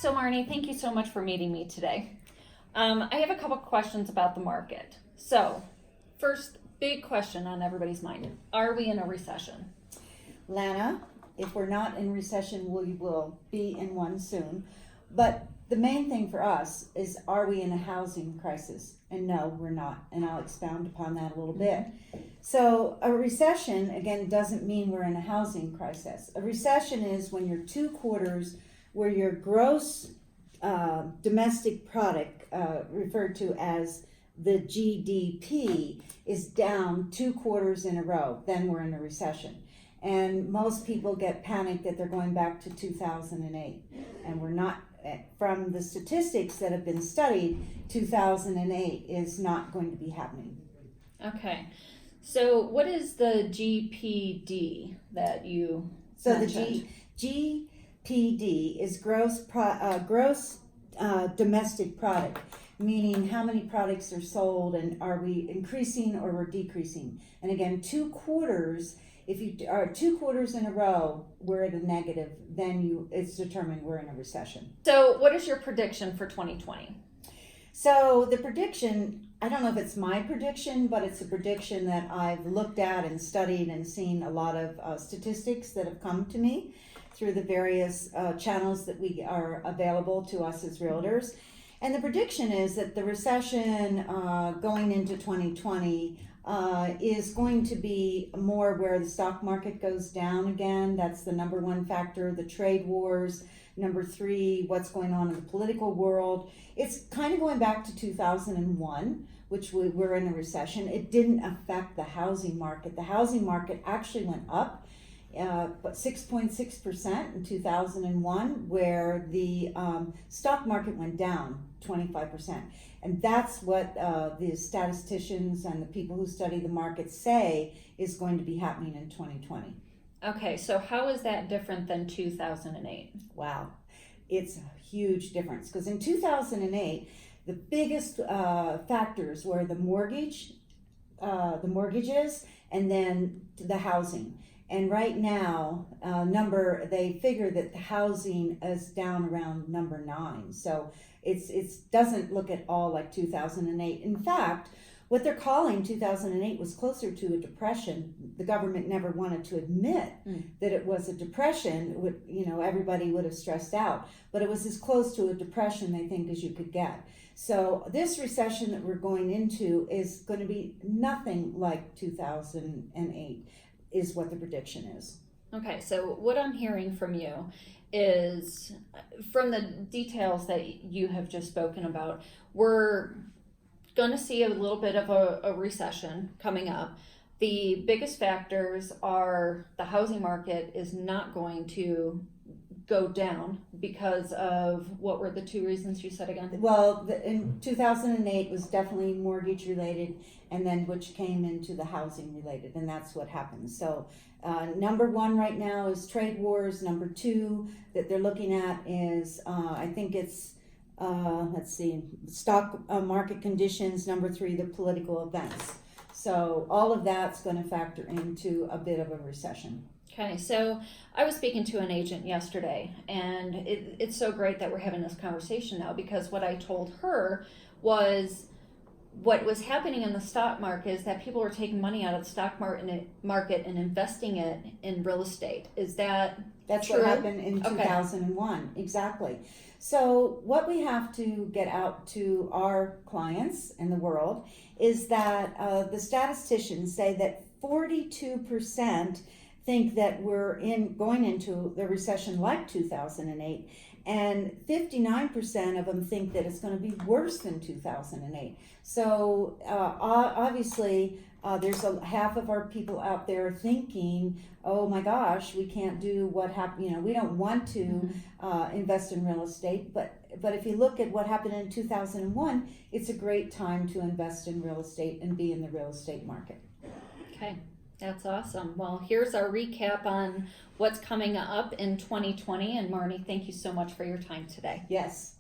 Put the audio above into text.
So Marny, thank you so much for meeting me today. I have a couple questions about the market. So first, big question on everybody's mind. Are we in a recession? Lana, if we're not in recession, we will be in one soon. But the main thing for us is, are we in a housing crisis? And no, we're not. And I'll expound upon that a little bit. So a recession, again, doesn't mean we're in a housing crisis. A recession is when you're 2 quarters where your gross domestic product, referred to as the GDP, is down 2 quarters in a row. Then we're in a recession. And most people get panicked that they're going back to 2008. And we're not. From the statistics that have been studied, 2008 is not going to be happening. Okay. So what is the GPD that you mentioned? The GPD is gross domestic product, meaning how many products are sold and are we increasing or we're decreasing. And again, 2 quarters. If you are 2 quarters in a row, we're at a negative, then it's determined we're in a recession. So what is your prediction for 2020? So the prediction, I don't know if it's my prediction, but it's a prediction that I've looked at and studied and seen a lot of statistics that have come to me through the various channels that we are available to us as realtors. And the prediction is that the recession going into 2020 is going to be more where the stock market goes down again. That's the number 1 factor. The trade wars. Number 3, what's going on in the political world. It's kind of going back to 2001, which we were in a recession. It didn't affect the housing market. The housing market actually went up, but 6.6% in 2001, where the stock market went down 25%. And that's what the statisticians and the people who study the market say is going to be happening in 2020. Okay, so how is that different than 2008? Wow, it's a huge difference, because in 2008, the biggest factors were the mortgages, and then the housing. And right now, they figure that the housing is down around number 9. So it doesn't look at all like 2008. In fact, what they're calling 2008 was closer to a depression. The government never wanted to admit that it was a depression. Everybody would have stressed out. But it was as close to a depression, they think, as you could get. So this recession that we're going into is going to be nothing like 2008. Is what the prediction is. Okay, so what I'm hearing from you is, from the details that you have just spoken about, we're going to see a little bit of a recession coming up. The biggest factors are the housing market is not going to go down because of, what were the 2 reasons you said again? Well, in 2008 was definitely mortgage related, and then which came into the housing related, and that's what happened. So number 1 right now is trade wars. Number 2 that they're looking at is I think it's stock market conditions. Number 3, the political events. So all of that's going to factor into a bit of a recession. Okay, so I was speaking to an agent yesterday, and it's so great that we're having this conversation now, because what I told her was what was happening in the stock market is that people were taking money out of the stock market and investing it in real estate. Is that That's true? What happened in 2001, exactly. So what we have to get out to our clients and the world is that the statisticians say that 42% think that we're going into the recession like 2008, and 59% of them think that it's going to be worse than 2008. So obviously there's half of our people out there thinking, oh my gosh, we can't do what happened. We don't want to invest in real estate, but if you look at what happened in 2001, it's a great time to invest in real estate and be in the real estate market. Okay. That's awesome. Well, here's our recap on what's coming up in 2020. And Marny, thank you so much for your time today. Yes.